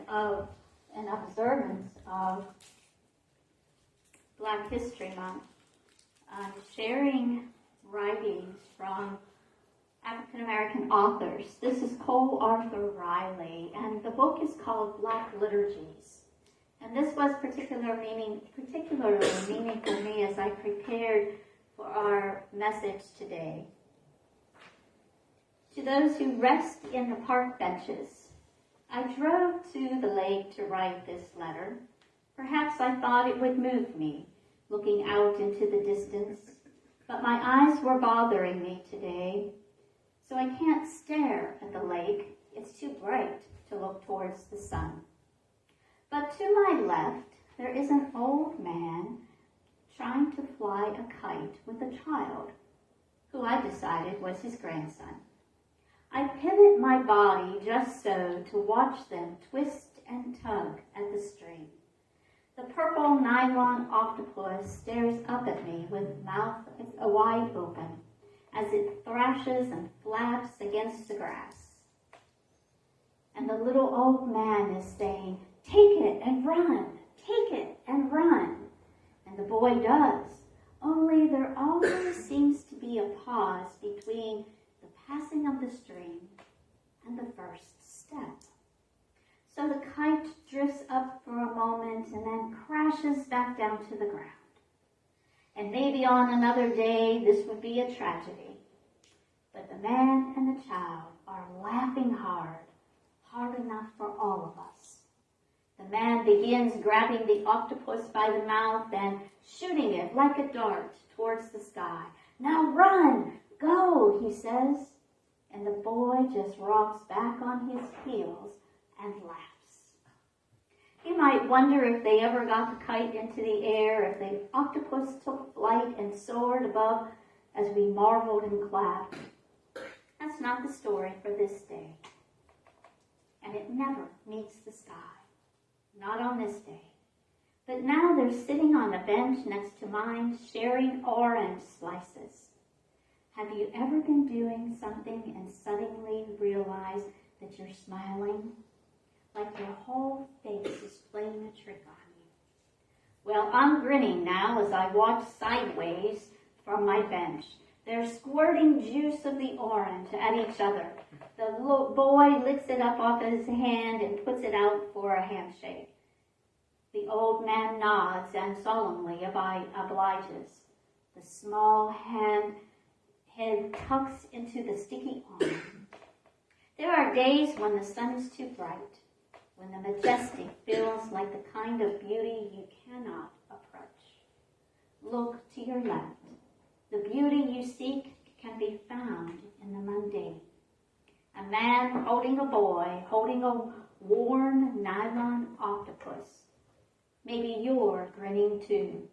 Of an observance of Black History Month, sharing writings from African American authors. This is Cole Arthur Riley, and the book is called Black Liturgies. And this was particularly meaningful for me as I prepared for our message today. To those who rest in the park benches, I drove to the lake to write this letter. Perhaps I thought it would move me, looking out into the distance, but my eyes were bothering me today, so I can't stare at the lake. It's too bright to look towards the sun. But to my left, there is an old man trying to fly a kite with a child, who I decided was his grandson. I pivot my body just so to watch them twist and tug at the string. The purple nylon octopus stares up at me with mouth wide open as it thrashes and flaps against the grass. And the little old man is saying, "Take it and run, take it and run." And the boy does, only there always seems to be a pause between the passing of the string and the first step. So the kite drifts up for a moment and then crashes back down to the ground. And maybe on another day this would be a tragedy. But the man and the child are laughing hard enough for all of us. The man begins grabbing the octopus by the mouth and shooting it like a dart towards the sky. "Now run! Go," he says. And the boy just rocks back on his heels and laughs. You might wonder if they ever got the kite into the air, if the octopus took flight and soared above as we marveled and clapped. That's not the story for this day. And it never meets the sky. Not on this day. But now they're sitting on a bench next to mine, sharing orange slices. Have you ever been doing something and suddenly realize that you're smiling? Like your whole face is playing a trick on you. Well, I'm grinning now as I watch sideways from my bench. They're squirting juice of the orange at each other. The little boy licks it up off his hand and puts it out for a handshake. The old man nods and solemnly obliges. The small head tucks into the sticky arm. There are days when the sun is too bright, when the majestic feels like the kind of beauty you cannot approach. Look to your left. The beauty you seek can be found in the mundane. A man holding a boy, holding a worn nylon octopus. Maybe you're grinning too.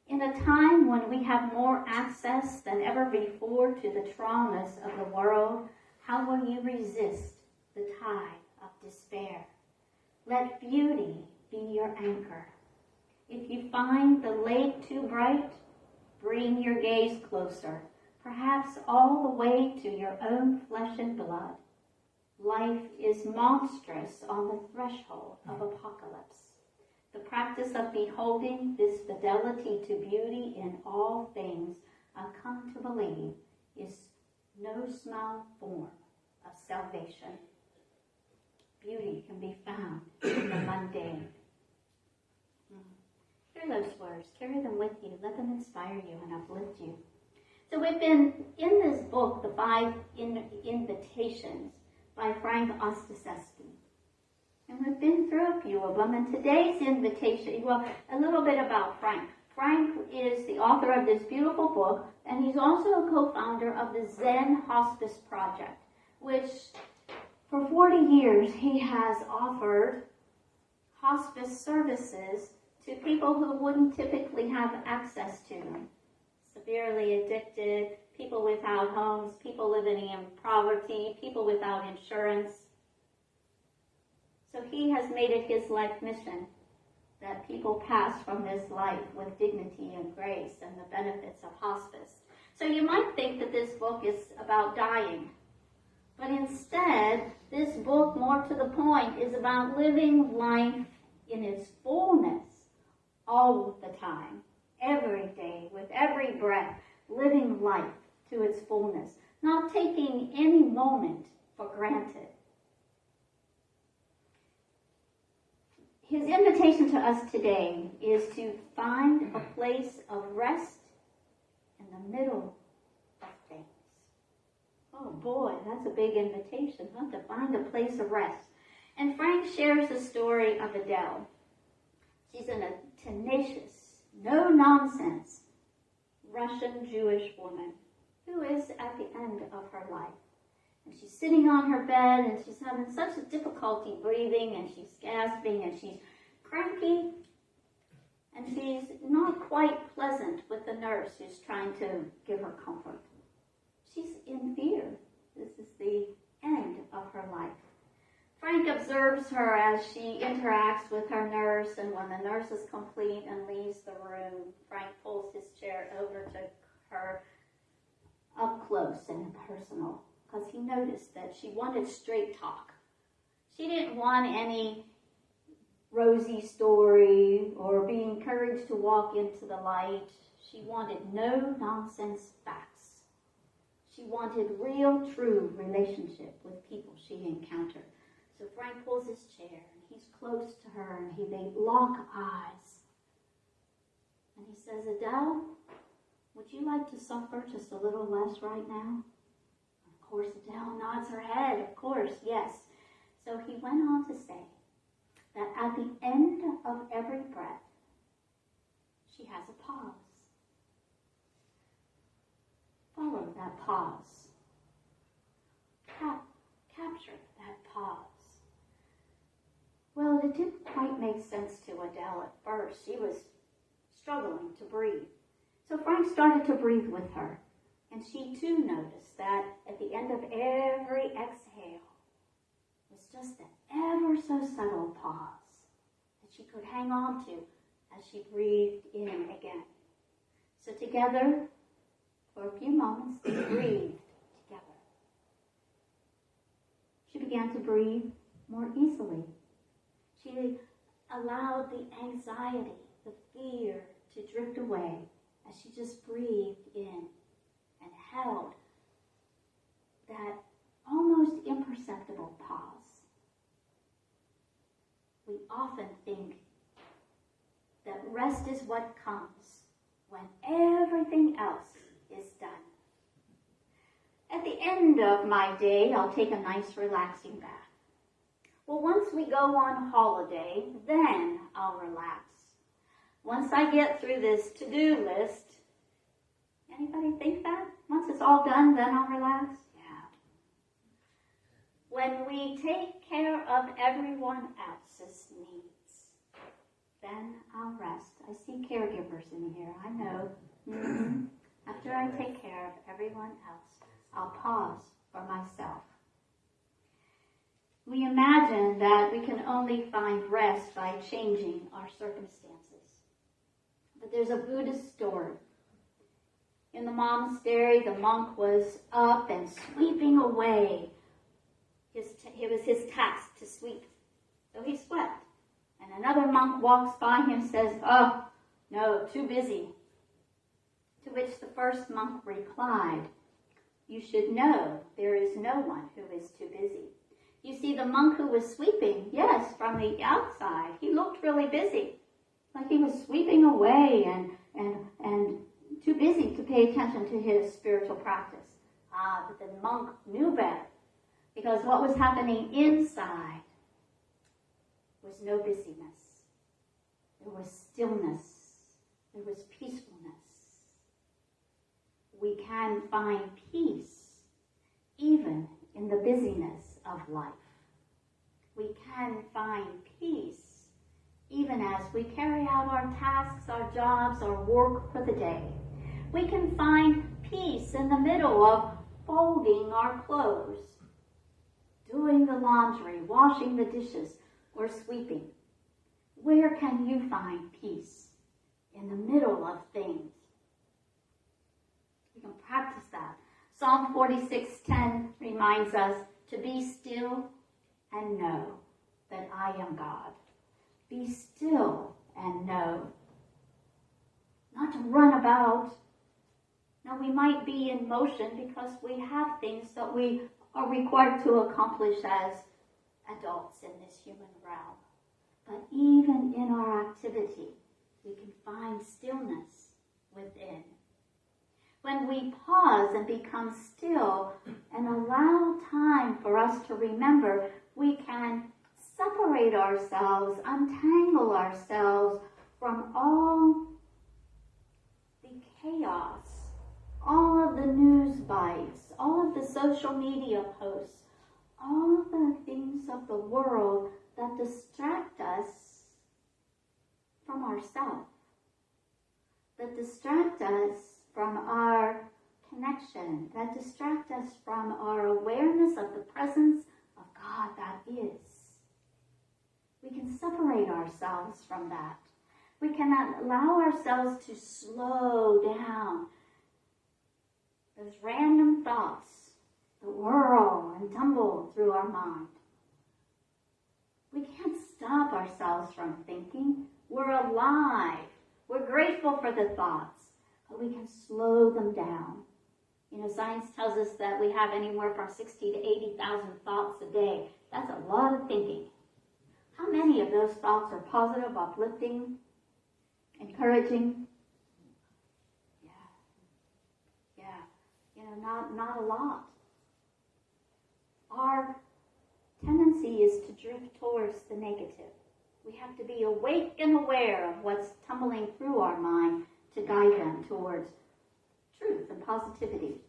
In a time when we have more access than ever before to the traumas of the world, how will you resist the tide of despair? Let beauty be your anchor. If you find the lake too bright, bring your gaze closer, perhaps all the way to your own flesh and blood. Life is monstrous on the threshold of apocalypse. The practice of beholding this fidelity to beauty in all things, I've come to believe, is no small form of salvation. Beauty can be found in the mundane. Hear those words. Carry them with you. Let them inspire you and uplift you. So we've been in this book, The 5 Invitations by Frank Ostaseski. And we've been through a few of them, and today's invitation, well, a little bit about Frank. Frank is the author of this beautiful book, and he's also a co-founder of the Zen Hospice Project, which for 40 years he has offered hospice services to people who wouldn't typically have access to them. Severely addicted, people without homes, people living in poverty, people without insurance. So he has made it his life mission that people pass from this life with dignity and grace and the benefits of hospice. So you might think that this book is about dying, but instead, this book, more to the point, is about living life in its fullness all the time, every day, with every breath, living life to its fullness, not taking any moment for granted. His invitation to us today is to find a place of rest in the middle of things. Oh boy, that's a big invitation, huh? To find a place of rest. And Frank shares the story of Adele. She's a tenacious, no-nonsense Russian Jewish woman who is at the end of her life. And she's sitting on her bed and she's having such a difficulty breathing and she's gasping and she's cranky and she's not quite pleasant with the nurse who's trying to give her comfort. She's in fear. This is the end of her life. Frank observes her as she interacts with her nurse, and when the nurse is complete and leaves the room, Frank pulls his chair over to her up close and personal, because he noticed that she wanted straight talk. She didn't want any rosy story or be encouraged to walk into the light. She wanted no-nonsense facts. She wanted real, true relationship with people she encountered. So Frank pulls his chair, and he's close to her, and they lock eyes. And he says, Adele, would you like to suffer just a little less right now? Of course, Adele nods her head. Of course, yes. So he went on to say that at the end of every breath, she has a pause. Follow that pause. Capture that pause. Well, it didn't quite make sense to Adele at first. She was struggling to breathe. So Frank started to breathe with her. And she too noticed that at the end of every exhale was just an ever so subtle pause that she could hang on to as she breathed in again. So together, for a few moments, they breathed together. She began to breathe more easily. She allowed the anxiety, the fear to drift away as she just breathed in and held that almost imperceptible pause. We often think that rest is what comes when everything else is done. At the end of my day, I'll take a nice relaxing bath. Well, once we go on holiday, then I'll relax. Once I get through this to-do list, anybody think that? Once it's all done, then I'll relax? Yeah. When we take care of everyone else's needs, then I'll rest. I see caregivers in here, I know. Mm-hmm. After I take care of everyone else, I'll pause for myself. We imagine that we can only find rest by changing our circumstances. But there's a Buddhist story. In the monastery, the monk was up and sweeping away. It was his task to sweep. So he swept. And another monk walks by him and says, "Oh, no, too busy." To which the first monk replied, "You should know there is no one who is too busy." You see, the monk who was sweeping, yes, from the outside, he looked really busy. Like he was sweeping away and too busy to pay attention to his spiritual practice. But the monk knew better, because what was happening inside was no busyness. There was stillness. There was peacefulness. We can find peace even in the busyness of life. We can find peace even as we carry out our tasks, our jobs, our work for the day. We can find peace in the middle of folding our clothes, doing the laundry, washing the dishes, or sweeping. Where can you find peace? In the middle of things. We can practice that. Psalm 46:10 reminds us to be still and know that I am God. Be still and know. Not to run about. Now, we might be in motion because we have things that we are required to accomplish as adults in this human realm. But even in our activity, we can find stillness within. When we pause and become still and allow time for us to remember, we can separate ourselves, untangle ourselves from all the chaos, all of the news bites, all of the social media posts, all of the things of the world that distract us from ourselves, that distract us from our connection, that distract us from our awareness of the presence of God that is. We can separate ourselves from that. We can allow ourselves to slow down those random thoughts that whirl and tumble through our mind. We can't stop ourselves from thinking. We're alive. We're grateful for the thoughts, but we can slow them down. You know, science tells us that we have anywhere from 60 to 80,000 thoughts a day. That's a lot of thinking. How many of those thoughts are positive, uplifting, encouraging? Yeah. You know, not a lot. Our tendency is to drift towards the negative. We have to be awake and aware of what's tumbling through our mind to guide them towards truth and positivity.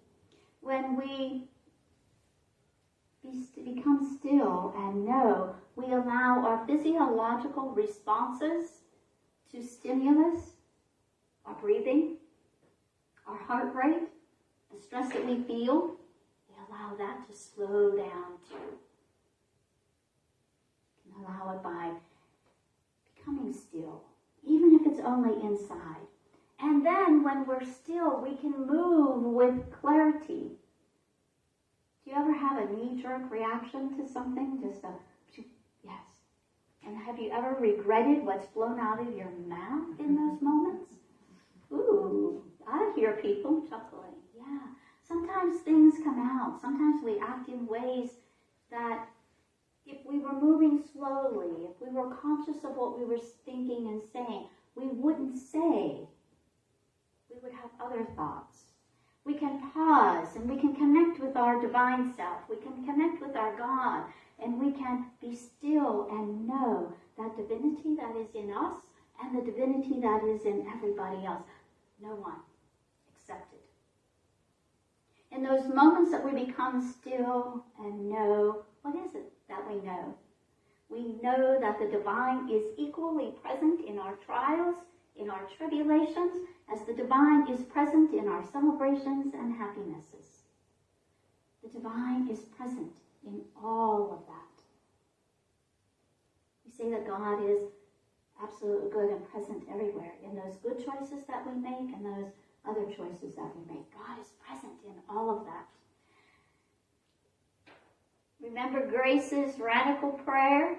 When we become still and know, we allow our physiological responses to stimulus, our breathing, our heart rate, the stress that we feel, we allow that to slow down too. We can allow it by becoming still, even if it's only inside. And then when we're still, we can move with clarity. Do you ever have a knee-jerk reaction to something? Just a, yes. And have you ever regretted what's flown out of your mouth in those moments? Ooh, I hear people chuckling. Yeah. Sometimes things come out. Sometimes we act in ways that if we were moving slowly, if we were conscious of what we were thinking and saying, we wouldn't say. We would have other thoughts. We can pause and we can connect with our divine self. We can connect with our God, and we can be still and know that divinity that is in us and the divinity that is in everybody else. No one excepted. In those moments that we become still and know, what is it that we know? We know that the divine is equally present in our trials, in our tribulations, as the divine is present in our celebrations and happinesses. The divine is present in all of that. We say that God is absolutely good and present everywhere, in those good choices that we make and those other choices that we make. God is present in all of that. Remember Grace's radical prayer?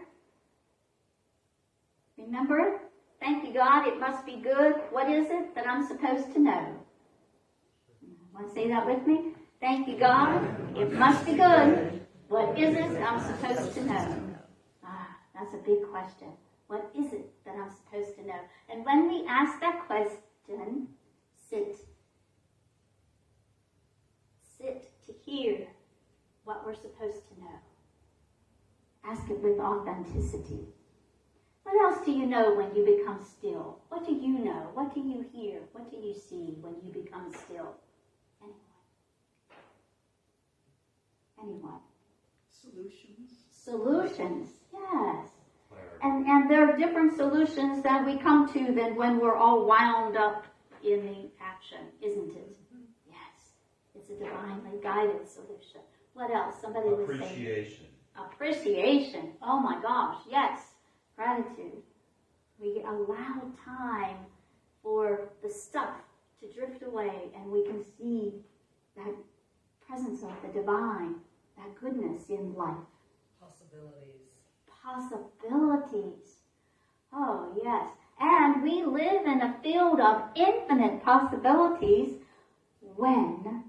Remember it? Thank you, God, it must be good. What is it that I'm supposed to know? Want to say that with me? Thank you, God, it must be good. What is it I'm supposed to know? That's a big question. What is it that I'm supposed to know? And when we ask that question, sit to hear what we're supposed to know. Ask it with authenticity. What else do you know when you become still? What do you know? What do you hear? What do you see when you become still? Anyone? Solutions. Solutions, yes. And there are different solutions that we come to than when we're all wound up in the action, isn't it? Yes. It's a divinely guided solution. What else? Somebody was saying. Appreciation. Appreciation. Oh my gosh, yes. Gratitude. We allow time for the stuff to drift away, and we can see that presence of the divine, that goodness in life. Possibilities. Oh, yes. And we live in a field of infinite possibilities when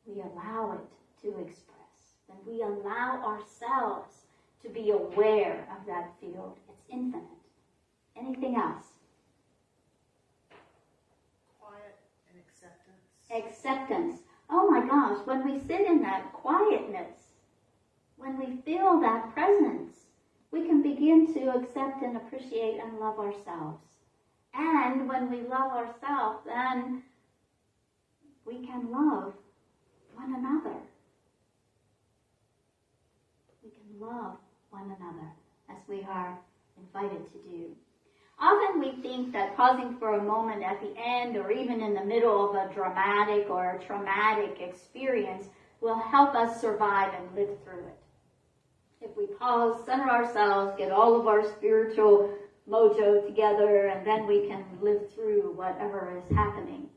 we allow it to express, when we allow ourselves to be aware of that field. It's infinite. Anything else? Quiet and acceptance. Acceptance. Oh my gosh, when we sit in that quietness, when we feel that presence, we can begin to accept and appreciate and love ourselves. And when we love ourselves, then we can love one another. We can love one another as we are invited to do. Often we think that pausing for a moment at the end or even in the middle of a dramatic or a traumatic experience will help us survive and live through it. If we pause, center ourselves, get all of our spiritual mojo together, and then we can live through whatever is happening.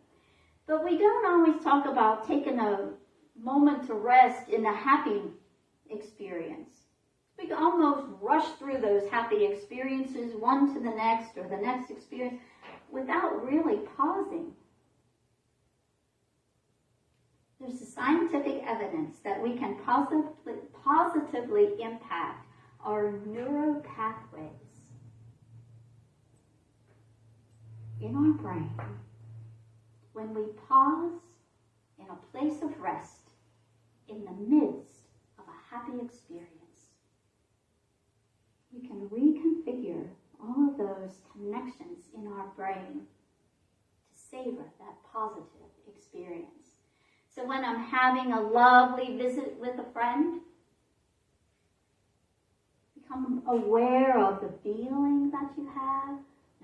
But we don't always talk about taking a moment to rest in a happy experience. We can almost rush through those happy experiences, one to the next or the next experience, without really pausing. There's scientific evidence that we can positively impact our neural pathways in our brain when we pause in a place of rest in the midst of a happy experience. We can reconfigure all of those connections in our brain to savor that positive experience. So when I'm having a lovely visit with a friend, become aware of the feeling that you have.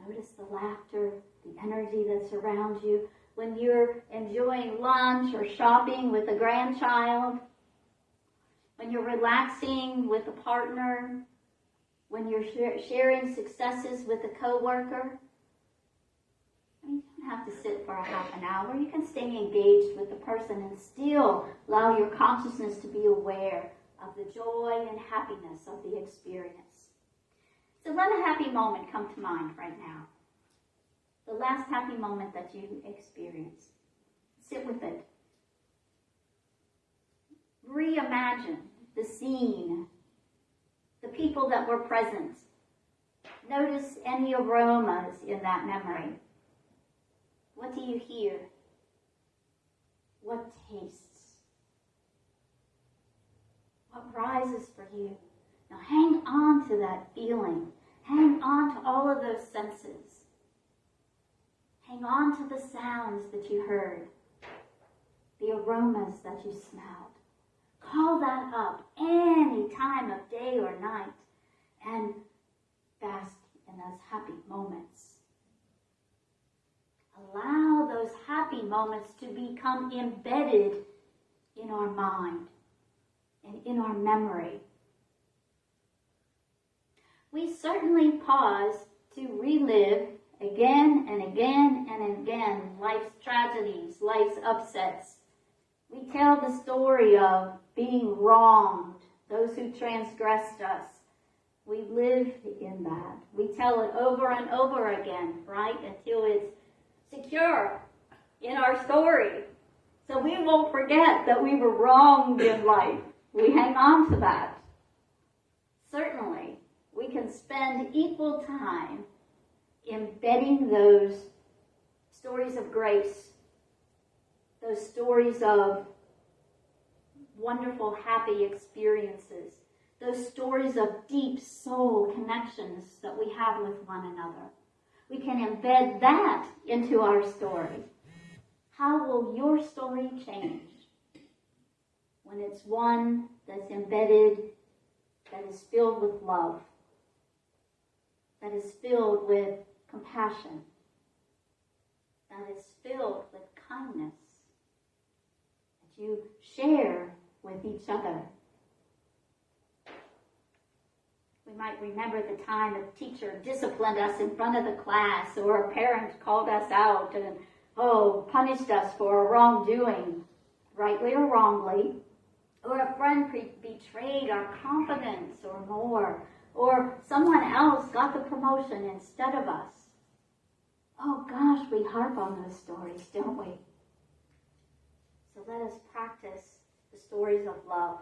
Notice the laughter, the energy that's around you. When you're enjoying lunch or shopping with a grandchild, when you're relaxing with a partner, when you're sharing successes with a coworker. You don't have to sit for a half an hour. You can stay engaged with the person and still allow your consciousness to be aware of the joy and happiness of the experience. So let a happy moment come to mind right now. The last happy moment that you experienced. Sit with it. Reimagine the scene, the people that were present. Notice any aromas in that memory. What do you hear? What tastes? What rises for you? Now hang on to that feeling. Hang on to all of those senses. Hang on to the sounds that you heard, the aromas that you smelled. Call that up any time of day or night and bask in those happy moments. Allow those happy moments to become embedded in our mind and in our memory. We certainly pause to relive again and again and again life's tragedies, life's upsets. We tell the story of being wronged, those who transgressed us. We live in that. We tell it over and over again, right? Until it's secure in our story. So we won't forget that we were wronged in life. We hang on to that. Certainly, we can spend equal time embedding those stories of grace, those stories of wonderful, happy experiences, those stories of deep soul connections that we have with one another. We can embed that into our story. How will your story change when it's one that's embedded, that is filled with love, that is filled with compassion, that is filled with kindness, that you share with each other. We might remember the time a teacher disciplined us in front of the class, or a parent called us out and, punished us for a wrongdoing, rightly or wrongly, or a friend betrayed our confidence or more, or someone else got the promotion instead of us. Oh gosh, we harp on those stories, don't we? So let us practice the stories of love,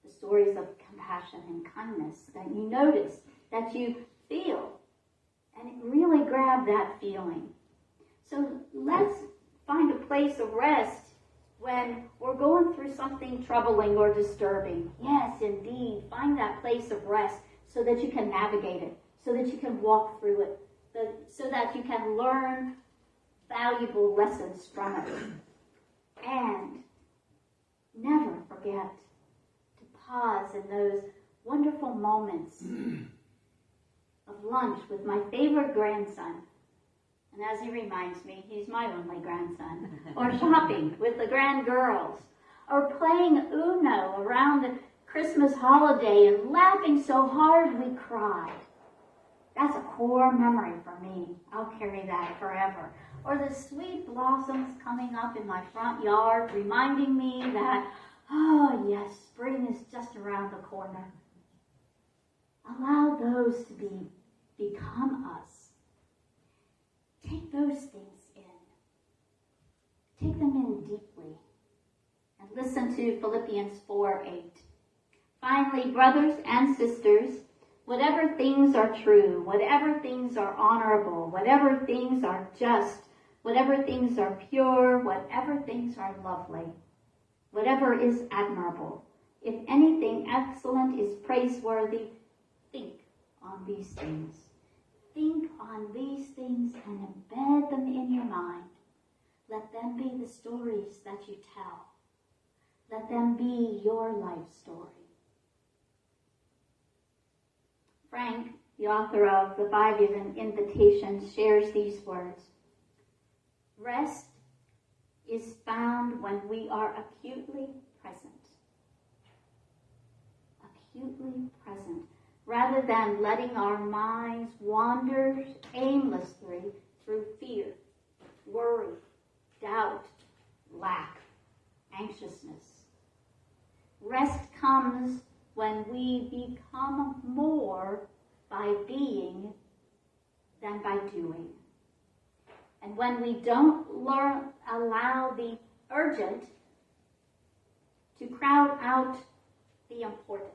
the stories of compassion and kindness that you notice, that you feel, and really grab that feeling. So let's find a place of rest when we're going through something troubling or disturbing. Yes, indeed, find that place of rest so that you can navigate it, so that you can walk through it, so that you can learn valuable lessons from it. And never forget to pause in those wonderful moments of lunch with my favorite grandson. And as he reminds me, he's my only grandson. Or shopping with the grand girls. Or playing Uno around the Christmas holiday and laughing so hard we cried. That's a core memory for me. I'll carry that forever. Or the sweet blossoms coming up in my front yard, reminding me that, oh yes, spring is just around the corner. Allow those to become us. Take those things in. Take them in deeply. And listen to Philippians 4:8. Finally, brothers and sisters, whatever things are true, whatever things are honorable, whatever things are just, whatever things are pure, whatever things are lovely, whatever is admirable, if anything excellent is praiseworthy, think on these things. Think on these things and embed them in your mind. Let them be the stories that you tell. Let them be your life story. Frank, the author of the 5 Invitations, shares these words. Rest is found when we are acutely present. Acutely present. Rather than letting our minds wander aimlessly through fear, worry, doubt, lack, anxiousness. Rest comes when we become more by being than by doing. And when we don't allow the urgent to crowd out the important.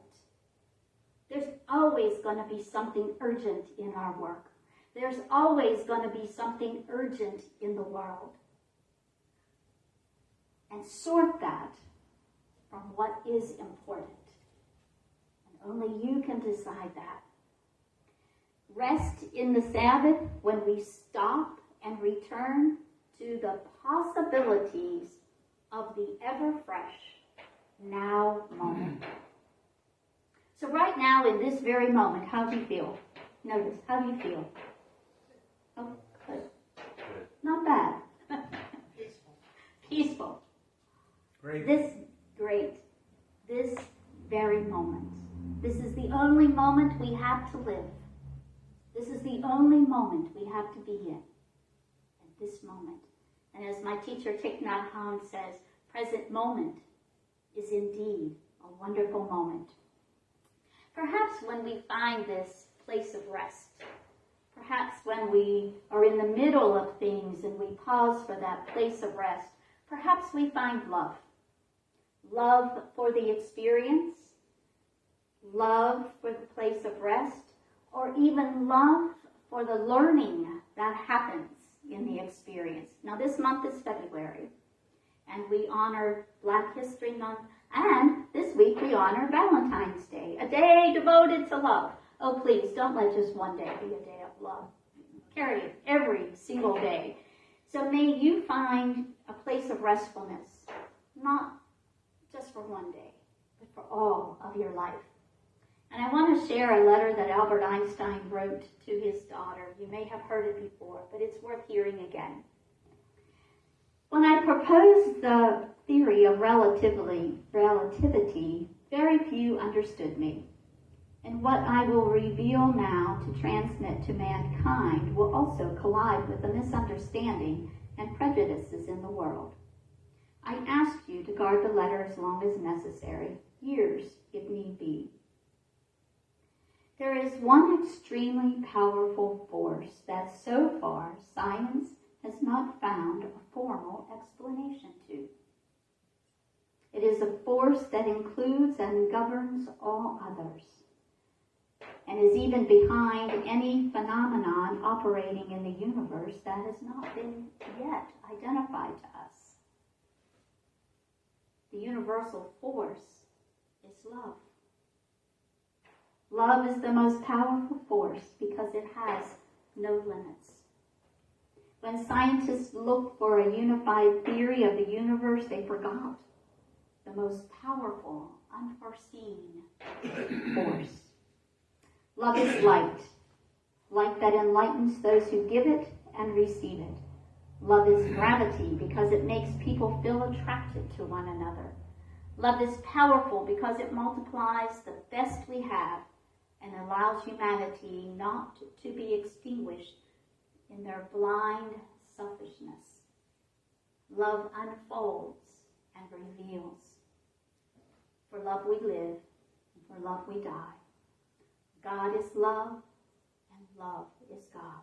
There's always going to be something urgent in our work. There's always going to be something urgent in the world. And sort that from what is important. And only you can decide that. Rest in the Sabbath when we stop and return to the possibilities of the ever-fresh now moment. So right now, in this very moment, how do you feel? Notice, how do you feel? Oh, good. Not bad. Peaceful. Peaceful. Great. This very moment. This is the only moment we have to live. This is the only moment we have to be in. At this moment. And as my teacher Thich Nhat Hanh says, present moment is indeed a wonderful moment. Perhaps when we find this place of rest, perhaps when we are in the middle of things and we pause for that place of rest, perhaps we find love. Love for the experience, love for the place of rest, or even love for the learning that happens in the experience. Now this month is February, and we honor Black History Month, and this week we honor Valentine's Day, a day devoted to love. Oh, please, don't let just one day be a day of love. Carry it every single day. So may you find a place of restfulness, not just for one day, but for all of your life. And I want to share a letter that Albert Einstein wrote to his daughter. You may have heard it before, but it's worth hearing again. When I proposed the theory of relativity, very few understood me. And what I will reveal now to transmit to mankind will also collide with the misunderstanding and prejudices in the world. I asked you to guard the letter as long as necessary, years if need be. There is one extremely powerful force that so far science has not found a formal explanation to. It is a force that includes and governs all others, and is even behind any phenomenon operating in the universe that has not been yet identified to us. The universal force is love. Love is the most powerful force because it has no limits. When scientists looked for a unified theory of the universe, they forgot the most powerful, unforeseen force. Love is light that enlightens those who give it and receive it. Love is gravity because it makes people feel attracted to one another. Love is powerful because it multiplies the best we have and allows humanity not to be extinguished in their blind selfishness. Love unfolds and reveals. For love we live, and for love we die. God is love, and love is God.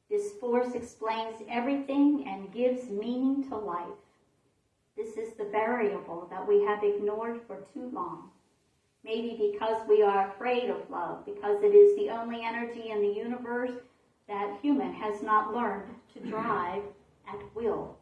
This force explains everything and gives meaning to life. This is the variable that we have ignored for too long. Maybe because we are afraid of love, because it is the only energy in the universe that human has not learned to drive at will.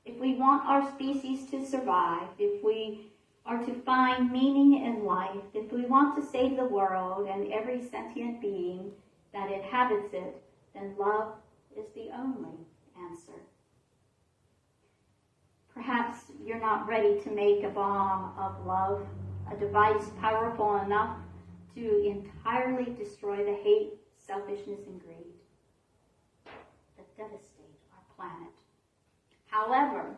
If we want our species to survive, if we are to find meaning in life, if we want to save the world and every sentient being that inhabits it, then love is the only answer. Perhaps you're not ready to make a bomb of love, a device powerful enough to entirely destroy the hate, selfishness, and greed that devastate our planet. However,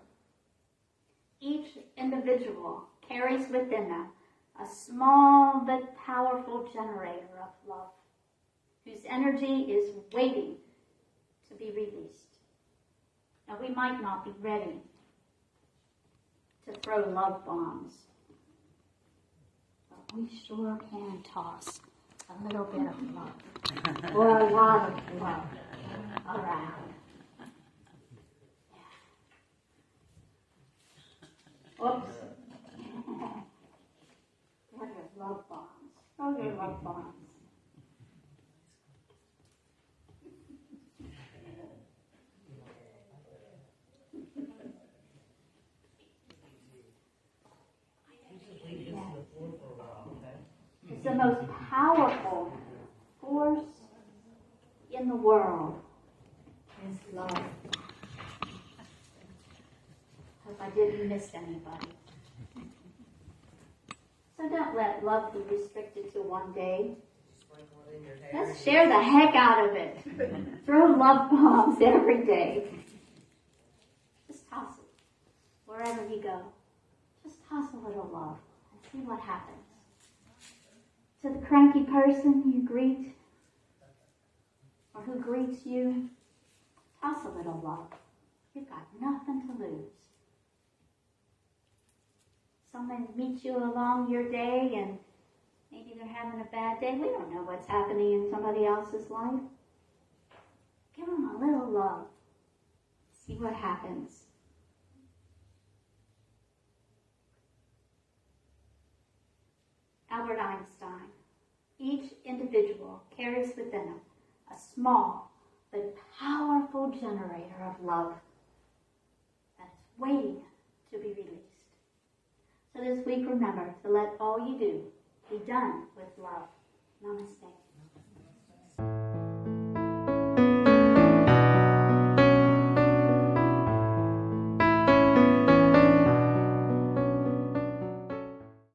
each individual carries within them a small but powerful generator of love, whose energy is waiting to be released. Now, we might not be ready to throw love bombs, but we sure can toss a little bit of love, or a lot of love around. Oops. What are love bombs? Throw your love bombs. It's the most powerful force in the world is love. Hope I didn't miss anybody. So don't let love be restricted to one day. Let's share the heck out of it. Throw love bombs every day. Just toss it wherever you go. Just toss a little love and see what happens. To the cranky person you greet, or who greets you, toss a little love. You've got nothing to lose. Someone meets you along your day and maybe they're having a bad day. We don't know what's happening in somebody else's life. Give them a little love. See what happens. Albert Einstein. Each individual carries within them a small but powerful generator of love that's waiting to be released. So this week, remember to let all you do be done with love. Namaste.